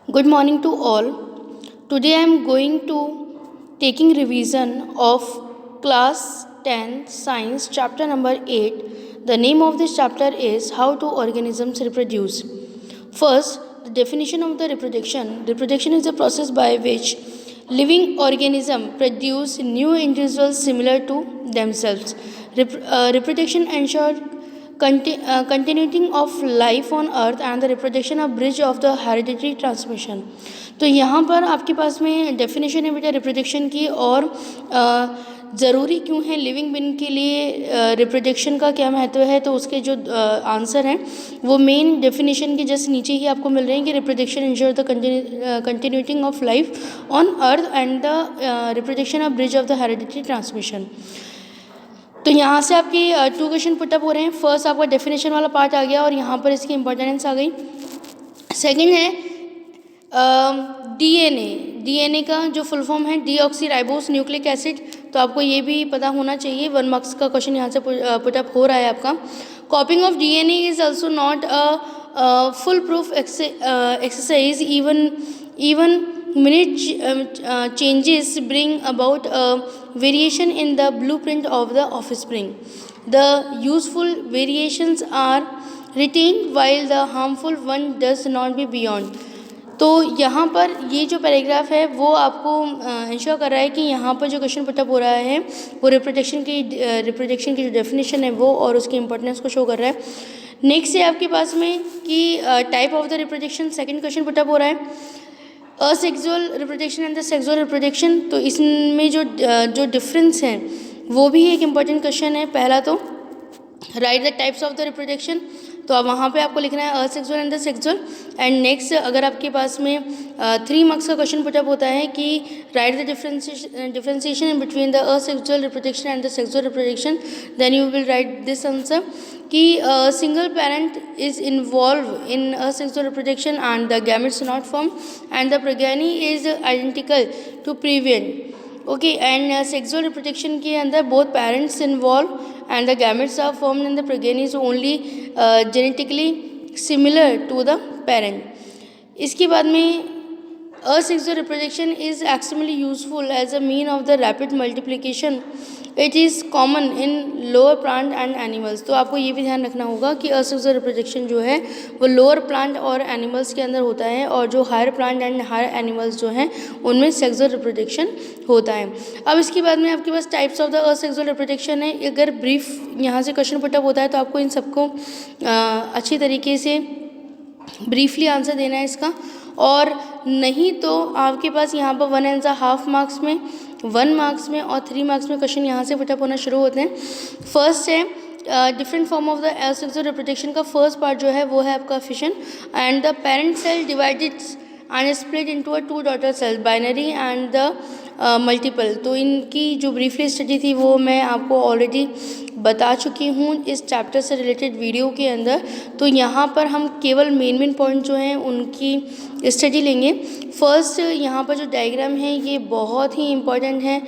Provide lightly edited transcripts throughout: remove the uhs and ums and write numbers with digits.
Good morning to all. Today I am going to taking revision of class 10 science chapter number 8. The name of this chapter is how do organisms reproduce. First, the definition of the reproduction. Reproduction is the process by which living organism produce new individuals similar to themselves. Reproduction ensures continuing of life on earth and the reproduction of bridge of the hereditary transmission. तो यहाँ पर आपके पास में definition है बेटा reproduction की और ज़रूरी क्यों है लिविंग बीइंग के लिए रिप्रोडक्शन का क्या महत्व है। तो उसके जो आंसर हैं वो मेन डेफिनेशन के जस्ट नीचे ही आपको मिल रहे हैं कि reproduction ensure the continuity of life on earth and the reproduction of bridge of the hereditary transmission. तो यहाँ से आपकी 2 क्वेश्चन पुटअप हो रहे हैं। फर्स्ट आपका डेफिनेशन वाला पार्ट आ गया और यहाँ पर इसकी इंपॉर्टेंस आ गई। सेकंड है डीएनए का जो फुल फॉर्म है डीऑक्सीराइबोस न्यूक्लिक एसिड। तो आपको ये भी पता होना चाहिए। 1 मार्क्स का क्वेश्चन यहाँ से पुटअप हो रहा है आपका। कॉपिंग of DNA is also not a full proof exercise even minute changes bring about a variation in the blueprint of the offspring. The useful variations are retained while the harmful one does not be beyond. तो यहाँ पर ये जो paragraph है वो आपको ensure कर रहा है कि यहाँ पर जो क्वेश्चन पुटअप हो रहा है वो रिप्रोडक्शन की जो डेफिनेशन है वो और उसकी इंपॉर्टेंस को शो कर रहा है। नेक्स्ट है आपके पास में कि type of the reproduction second question put up हो रहा है asexual reproduction and the sexual reproduction. तो इसमें जो डिफरेंस है वो भी एक इम्पॉर्टेंट क्वेश्चन है। पहला तो right the types of the reproduction. तो अब वहाँ पे आपको लिखना है asexual and the sexual. And next अगर आपके पास में 3 मार्क्स का क्वेश्चन पुटअप होता है कि write the differentiation in between the asexual reproduction and the sexual reproduction, then you will write this answer कि single parent is involve in asexual reproduction and the gametes not form and the progeny is identical to previant. Okay and sexual reproduction के अंदर both parents involve and the gametes are formed and the progeny is only genetically similar to the parent. इसके बाद में asexual reproduction is extremely useful as a mean of the rapid multiplication. It is common in lower plant and animals. तो आपको ये भी ध्यान रखना होगा कि asexual reproduction जो है वो lower plant और animals के अंदर होता है और जो higher plant and higher animals जो हैं उनमें sexual reproduction होता है। अब इसके बाद में आपके पास types of the asexual reproduction है। अगर brief यहाँ से क्वेश्चन पुटअप होता है तो आपको इन सबको अच्छी तरीके से ब्रीफली आंसर देना है इसका, और नहीं तो आपके पास यहाँ पर 1.5 मार्क्स में 1 मार्क्स में और 3 मार्क्स में क्वेश्चन यहाँ से पुटअप होना शुरू होते हैं। फर्स्ट है different form of the asexual reproduction का फर्स्ट पार्ट जो है वो है आपका fission and the parent cell divided and split into a 2 daughter cell binary and the multiple. तो इनकी जो ब्रीफली स्टडी थी वो मैं आपको ऑलरेडी बता चुकी हूँ इस चैप्टर से रिलेटेड वीडियो के अंदर। तो यहाँ पर हम केवल मेन पॉइंट जो हैं उनकी स्टडी लेंगे। फर्स्ट यहाँ पर जो डायग्राम है ये बहुत ही इम्पॉर्टेंट है।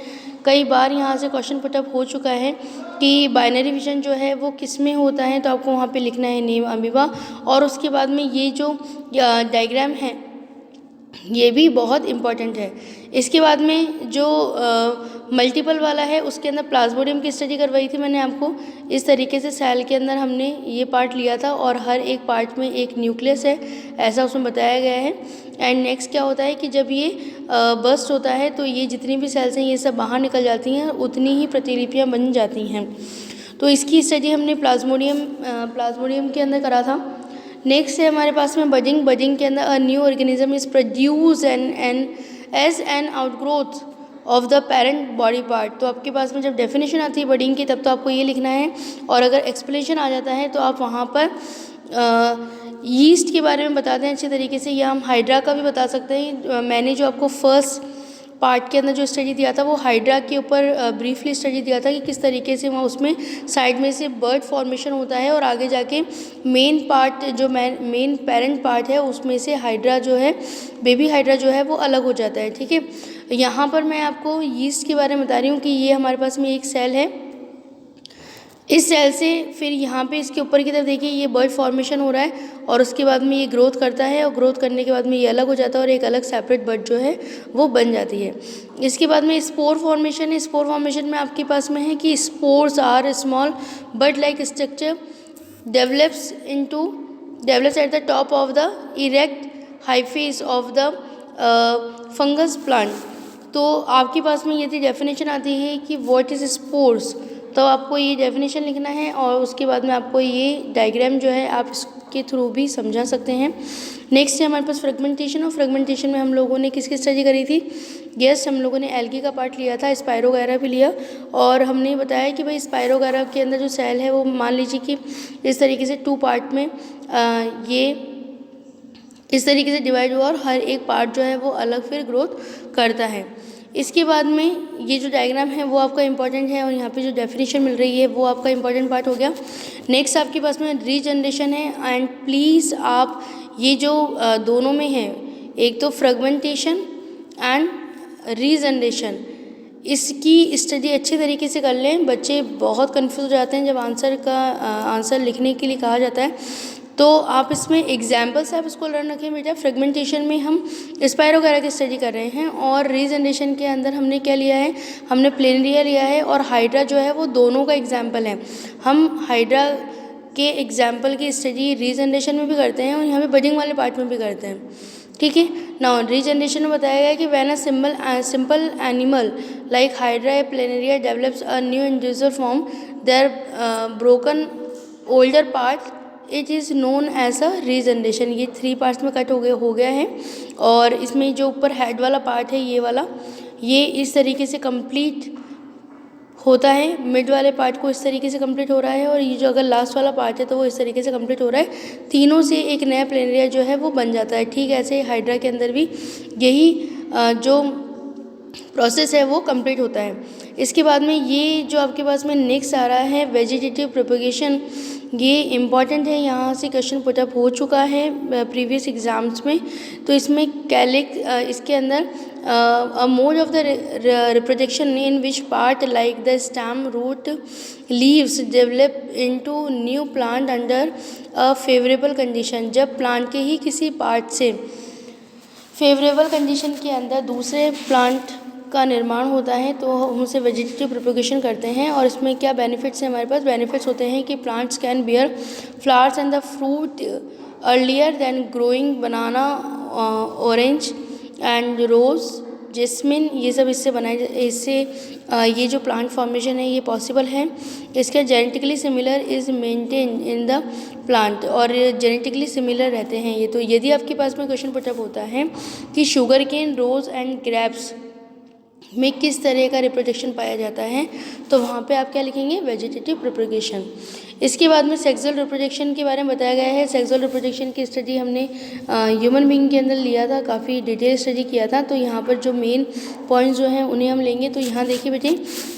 कई बार यहाँ से क्वेश्चन पुटअप हो चुका है कि बाइनरी विजन जो है वो किस में होता है। तो आपको वहाँ पे लिखना है नेम अमीबा, और उसके बाद में ये जो डायग्राम है ये भी बहुत इम्पॉर्टेंट है। इसके बाद में जो मल्टीपल वाला है उसके अंदर प्लाज्मोडियम की स्टडी करवाई थी मैंने आपको। इस तरीके से सेल के अंदर हमने ये पार्ट लिया था और हर एक पार्ट में एक न्यूक्लियस है ऐसा उसमें बताया गया है। एंड नेक्स्ट क्या होता है कि जब ये बस्ट होता है तो ये जितनी भी सेल्स हैं ये सब बाहर निकल जाती हैं, उतनी ही प्रतिलिपियाँ बन जाती हैं। तो इसकी स्टडी हमने प्लाज्मोडियम के अंदर करा था। नेक्स्ट है हमारे पास में बडिंग के अंदर a new organism is produce as an outgrowth of the parent body part. तो आपके पास में जब डेफिनेशन आती है बडिंग की तब तो आपको ये लिखना है, और अगर एक्सप्लेनेशन आ जाता है तो आप वहाँ पर यीस्ट के बारे में बताते हैं अच्छे तरीके से, या हम हाइड्रा का भी बता सकते हैं। मैंने जो आपको फर्स्ट पार्ट के अंदर जो स्टडी दिया था वो हाइड्रा के ऊपर ब्रीफली स्टडी दिया था कि किस तरीके से वहाँ उसमें साइड में से बर्ड फॉर्मेशन होता है और आगे जाके मेन पार्ट जो मेन पेरेंट पार्ट है उसमें से हाइड्रा जो है बेबी हाइड्रा जो है वो अलग हो जाता है। ठीक है, यहाँ पर मैं आपको यीस्ट के बारे में बता रही हूँ कि ये हमारे पास में एक सेल है इस सेल से फिर यहाँ पे इसके ऊपर की तरफ देखिए ये बर्ड फॉर्मेशन हो रहा है और उसके बाद में ये ग्रोथ करता है और ग्रोथ करने के बाद में ये अलग हो जाता है और एक अलग सेपरेट बर्ड जो है वो बन जाती है। इसके बाद में स्पोर फॉर्मेशन है। स्पोर फॉर्मेशन में आपके पास में है कि spores are small bird like structure develops at the top of the erect hyphae of the fungus plant। तो आपके पास में यदि डेफिनेशन आती है कि व्हाट इज़ स्पोर्स, तो आपको ये डेफिनेशन लिखना है और उसके बाद में आपको ये डायग्राम जो है आप इसके थ्रू भी समझा सकते हैं। नेक्स्ट है हमारे पास फ्रेगमेंटेशन। और फ्रेगमेंटेशन में हम लोगों ने किसकी स्टडी करी थी? यस, हम लोगों ने एल्गी का पार्ट लिया था, स्पायरोगायरा भी लिया और हमने बताया कि भाई स्पायरोगायरा के अंदर जो सेल है वो मान लीजिए कि इस तरीके से 2 पार्ट में ये इस तरीके से डिवाइड हुआ और हर एक पार्ट जो है वो अलग फिर ग्रोथ करता है। इसके बाद में ये जो डायग्राम है वो आपका इंपॉर्टेंट है और यहाँ पे जो डेफिनेशन मिल रही है वो आपका इंपॉर्टेंट पार्ट हो गया। नेक्स्ट आपके पास में रीजनरेशन है एंड प्लीज़ आप ये जो दोनों में है, एक तो फ्रेगमेंटेशन एंड रीजनरेशन, इसकी स्टडी अच्छे तरीके से कर लें। बच्चे बहुत कंफ्यूज हो जाते हैं जब आंसर लिखने के लिए कहा जाता है, तो आप इसमें एग्जाम्पल से आप इसको लर्न रखें बेटा। फ्रेगमेंटेशन में हम स्पायरोगायरा की स्टडी कर रहे हैं और रीजनरेशन के अंदर हमने क्या लिया है, हमने प्लेनेरिया लिया है और हाइड्रा जो है वो दोनों का एग्जाम्पल है। हम हाइड्रा के एग्जाम्पल की स्टडी रीजनरेशन में भी करते हैं और यहाँ पे बडिंग वाले पार्ट में भी करते हैं, ठीक है। नाउ रीजनरेशन में बताया गया कि when a simple animal like hydra planaria develops a new individual form, there broken older part it is known as a regeneration. ये 3 पार्ट्स में कट हो गया है और इसमें जो ऊपर हेड वाला पार्ट है ये वाला, ये इस तरीके से कंप्लीट होता है, मिड वाले पार्ट को इस तरीके से कंप्लीट हो रहा है और ये जो अगर लास्ट वाला पार्ट है तो वो इस तरीके से कंप्लीट हो रहा है। तीनों से एक नया प्लेनेरिया जो है वो बन जाता है। ठीक ऐसे हाइड्रा के अंदर भी यही जो प्रोसेस है वो कंप्लीट होता है। इसके बाद में ये जो आपके पास में नेक्स्ट आ रहा है वेजिटेटिव प्रोपगेशन, ये इम्पॉर्टेंट है, यहाँ से क्वेश्चन पुटअप हो चुका है प्रीवियस एग्जाम्स में। तो इसमें कैलिक इसके अंदर a mode of the reproduction in which part like the stem, root, leaves develop into new plant under a favorable condition। जब प्लांट के ही किसी पार्ट से फेवरेबल कंडीशन के अंदर दूसरे प्लांट का निर्माण होता है तो हम उसे वेजिटेटिव प्रोपगेशन करते हैं। और इसमें क्या बेनिफिट्स हैं हमारे पास? बेनिफिट्स होते हैं कि plants can bear flowers and the fruit earlier than growing banana, orange and rose, jasmine, ये सब इससे ये जो प्लांट फॉर्मेशन है ये पॉसिबल है। इसका genetically similar is maintain in the plant, और जेनेटिकली सिमिलर रहते हैं ये। तो यदि आपके पास में क्वेश्चन पुटअप होता है कि sugar cane, rose and grapes में किस तरह का रिप्रोडक्शन पाया जाता है, तो वहाँ पे आप क्या लिखेंगे? Vegetative propagation. इसके बाद में सेक्सुअल रिप्रोडक्शन के बारे में बताया गया है। सेक्सुअल रिप्रोडक्शन की स्टडी हमने ह्यूमन बीइंग के अंदर लिया था, काफ़ी डिटेल स्टडी किया था। तो यहाँ पर जो मेन पॉइंट्स जो हैं उन्हें हम लेंगे। तो यहाँ देखिए बेटे,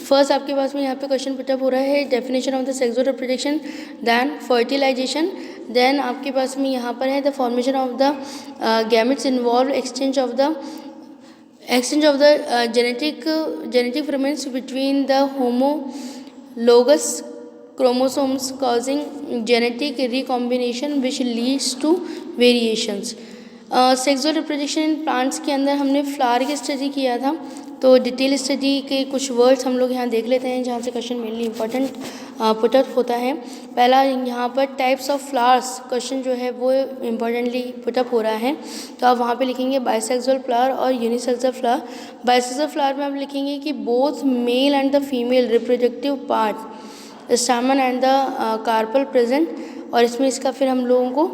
फर्स्ट आपके पास में यहाँ पे क्वेश्चन पुटअप हो रहा है definition of the sexual reproduction, then fertilisation, then आपके पास में यहाँ पर है the formation of the gametes involve exchange of the genetic fragments between the homologous chromosomes causing genetic recombination which leads to variations। Sexual reproduction in plants के अंदर हमने flower की स्टडी किया था। तो डिटेल स्टडी के कुछ वर्ड्स हम लोग यहाँ देख लेते हैं जहाँ से क्वेश्चन मेनली इंपॉर्टेंट पुटअप होता है। पहला यहाँ पर टाइप्स ऑफ फ्लावर्स क्वेश्चन जो है वो इम्पॉर्टेंटली पुटअप हो रहा है। तो आप वहाँ पे लिखेंगे बाइसेक्सुअल फ्लावर और यूनिसेक्सुअल फ्लावर। बाइसेक्सुअल फ्लावर में आप लिखेंगे कि both male and the female reproductive part stamen and the carpel present, और इसमें इसका फिर हम लोगों को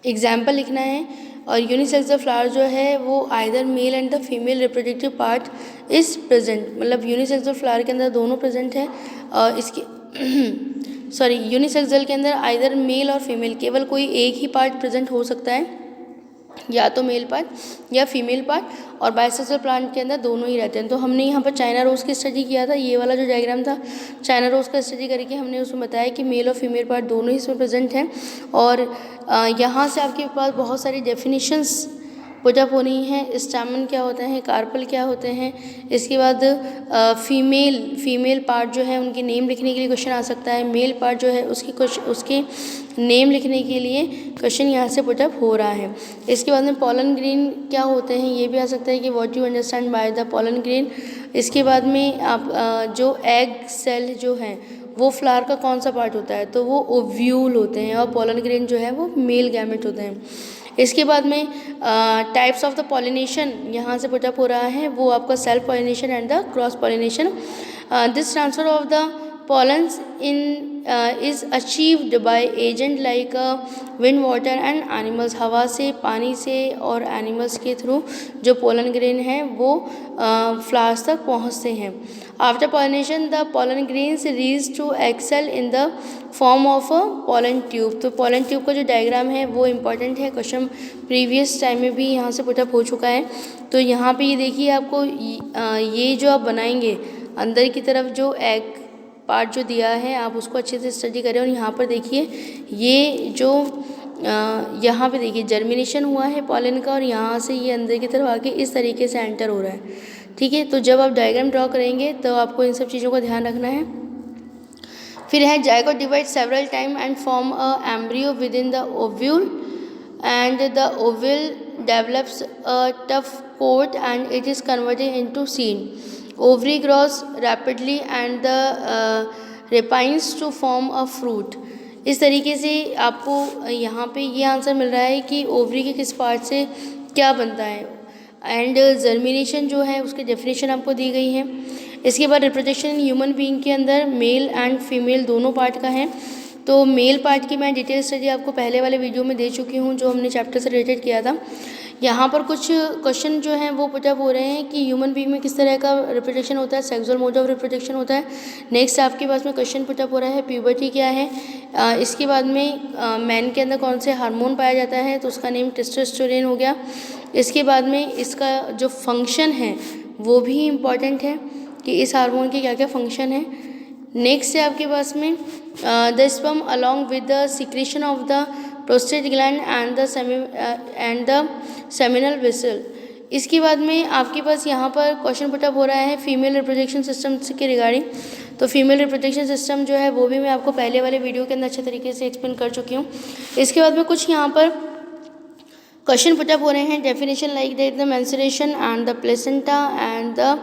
एग्जाम्पल लिखना है। और यूनिसेक्सुअल फ्लावर जो है वो either mail and the female reproductive part is present, मतलब यूनिसेक्सुअल फ्लावर के अंदर दोनों प्रेजेंट है। इसके यूनिसेक्सुअल के अंदर आइदर मेल और फीमेल केवल कोई एक ही पार्ट प्रेजेंट हो सकता है, या तो मेल पार्ट या फीमेल पार्ट, और बाइसेक्सुअल प्लांट के अंदर दोनों ही रहते हैं। तो हमने यहाँ पर चाइना रोज़ की स्टडी किया था। ये वाला जो डायग्राम था चाइना रोज़ का स्टडी करके हमने उसमें बताया कि मेल और फीमेल पार्ट दोनों ही इसमें प्रेजेंट हैं। और यहाँ से आपके पास बहुत सारी डेफिनेशंस पुटअप होनी है। स्टैमन क्या होता है, कार्पल क्या होते हैं। इसके बाद फीमेल पार्ट जो है उनके नेम लिखने के लिए क्वेश्चन आ सकता है। मेल पार्ट जो है उसके नेम लिखने के लिए क्वेश्चन यहाँ से पुटअप हो रहा है। इसके बाद में पोलन ग्रेन क्या होते हैं, ये भी आ सकता है कि what you understand by the pollen grain. इसके बाद में आप जो एग सेल जो है वो फ्लावर का कौन सा पार्ट होता है, तो वो ओव्यूल होते हैं, और पोलन ग्रेन जो है वो मेल गैमेट होते हैं। इसके बाद में टाइप्स ऑफ द पॉलिनेशन यहाँ से पुटअप हो रहा है, वो आपका self pollination and the cross pollination. This transfer of the pollens in is achieved by agent like wind, water and animals. हवा से, पानी से और एनिमल्स के थ्रू जो पोलन ग्रेन है वो फ्लावर्स तक पहुँचते हैं। After pollination the pollen grains reach to excel in the form of a pollen tube. तो पोलन ट्यूब का जो डायग्राम है वो इम्पॉर्टेंट है, क्वेश्चन प्रीवियस टाइम में भी यहाँ से पुटअप हो चुका है। तो यहाँ पे ये देखिए आपको ये जो आप बनाएंगे अंदर की तरफ जो एग पार्ट जो दिया है आप उसको अच्छे से स्टडी करें। और यहाँ पर देखिए ये जो यहाँ पे देखिए जर्मिनेशन हुआ है पॉलन का, और यहाँ से ये अंदर की तरफ आके इस तरीके से एंटर हो रहा है। ठीक है, तो जब आप डायग्राम ड्रॉ करेंगे तो आपको इन सब चीज़ों का ध्यान रखना है। फिर है zygote divide several time and form a embryo within the ovule and the ovule develops a tough coat and it is converted into seed. Ovary grows rapidly and the ripens to form a fruit. इस तरीके से आपको यहाँ पे ये answer मिल रहा है कि ओवरी के किस पार्ट से क्या बनता है, एंड जर्मिनेशन जो है उसकी डेफिनेशन आपको दी गई है। इसके बाद रिप्रोडक्शन इन ह्यूमन बीइंग के अंदर मेल एंड फीमेल दोनों पार्ट का है। तो मेल पार्ट की मैं डिटेल स्टडी आपको पहले वाले वीडियो में दे चुकी हूँ जो हमने चैप्टर से रिलेटेड किया था। यहाँ पर कुछ क्वेश्चन जो हैं वो पुटअप हो रहे हैं कि ह्यूमन बीइंग में किस तरह का रिप्रोडक्शन होता है, सेक्सुअल मोड ऑफ रिप्रोडक्शन होता है। नेक्स्ट आपके पास में क्वेश्चन पुटअप हो रहा है प्यूबर्टी क्या है। इसके बाद में मैन के अंदर कौन से हार्मोन पाया जाता है, तो उसका नेम टेस्टोस्टेरोन हो गया। इसके बाद में इसका जो फंक्शन है वो भी इम्पॉर्टेंट है कि इस हार्मोन के क्या क्या फंक्शन है। नेक्स्ट है आपके पास में the sperm along with the secretion of the prostate gland and the seminal vessel. इसके बाद में आपके पास यहाँ पर क्वेश्चन पुटअप हो रहा है फीमेल रिप्रोडक्शन सिस्टम के रिगार्डिंग। तो फीमेल रिप्रोडक्शन सिस्टम जो है वो भी मैं आपको पहले वाले वीडियो के अंदर अच्छे तरीके से एक्सप्लेन कर चुकी हूँ। इसके बाद में कुछ यहाँ पर क्वेश्चन पुटअप हो रहे हैं definition like that the menstruation and the placenta and the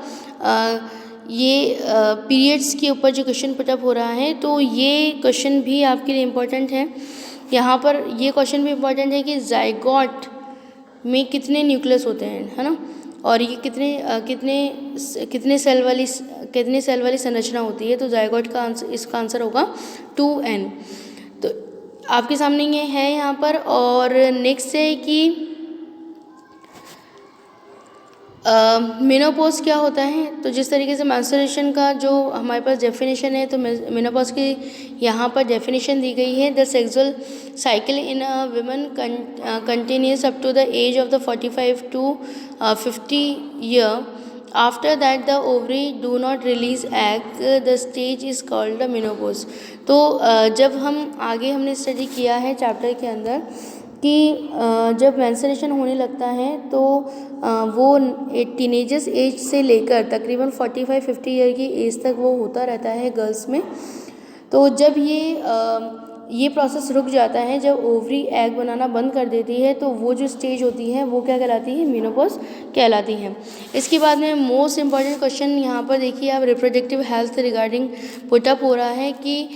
ये पीरियड्स के ऊपर जो क्वेश्चन पुटअप हो रहा है, तो ये क्वेश्चन भी आपके लिए इम्पोर्टेंट है। यहाँ पर ये क्वेश्चन भी इम्पोर्टेंट है कि जाइगोट में कितने न्यूक्लियस होते हैं, है ना, और ये कितने सेल वाली संरचना होती है। तो जाइगोट का आंसर, इसका आंसर होगा 2n। तो आपके सामने ये है यहाँ पर। और नेक्स्ट है कि मेनोपॉज क्या होता है। तो जिस तरीके से मेंस्ट्रुएशन का जो हमारे पास डेफिनेशन है, तो मेनोपॉज की यहाँ पर डेफिनेशन दी गई है the sexual cycle in a woman continues up to the age of the 45 to 50 year. After that the ovary do not release egg the stage is called the menopause. तो जब हम आगे हमने स्टडी किया है चैप्टर के अंदर कि जब मेंस्ट्रुएशन होने लगता है तो वो टीनेजर्स एज से लेकर तकरीबन 45-50 ईयर की एज तक वो होता रहता है गर्ल्स में। तो जब ये प्रोसेस रुक जाता है, जब ओवरी एग बनाना बंद कर देती है, तो वो जो स्टेज होती है वो क्या कहलाती है, मेनोपॉज कहलाती है। इसके बाद में मोस्ट इम्पॉर्टेंट क्वेश्चन यहाँ पर देखिए आप रिप्रोडक्टिव हेल्थ रिगार्डिंग पुटअप हो रहा है कि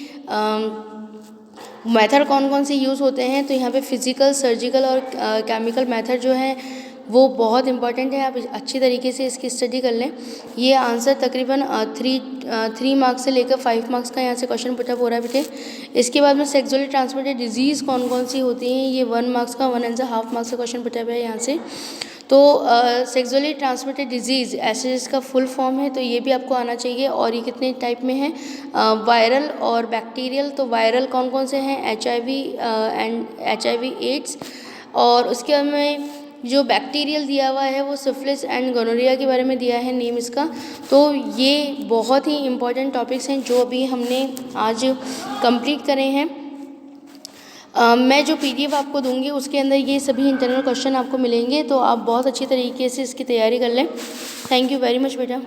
मेथड कौन कौन से यूज़ होते हैं। तो यहाँ पे फिजिकल, सर्जिकल और केमिकल मेथड जो है वो बहुत इंपॉर्टेंट है, आप अच्छी तरीके से इसकी स्टडी कर लें। ये आंसर तकरीबन 3 मार्क्स से लेकर 5 मार्क्स का यहाँ से क्वेश्चन पुटअप हो रहा है बेटे। इसके बाद में सेक्सुअली ट्रांसमिटेड डिजीज़ कौन कौन सी होती हैं, ये 1 मार्क्स का 1.5 मार्क्स का क्वेश्चन पुटअप है यहाँ से। तो सेक्सुअली ट्रांसमिटेड डिजीज़ ऐसे इसका फुल फॉर्म है, तो ये भी आपको आना चाहिए। और ये कितने टाइप में है, वायरल और बैक्टीरियल। तो वायरल कौन कौन से हैं, HIV एड्स, और उसके बाद में जो बैक्टीरियल दिया हुआ है वो सिफिलिस एंड गोनोरिया के बारे में दिया है नेम इसका। तो ये बहुत ही इम्पॉर्टेंट टॉपिक्स हैं जो अभी हमने आज कंप्लीट करे हैं। मैं जो PDF आपको दूंगी उसके अंदर ये सभी इंटरनल क्वेश्चन आपको मिलेंगे, तो आप बहुत अच्छी तरीके से इसकी तैयारी कर लें। थैंक यू वेरी मच बेटा।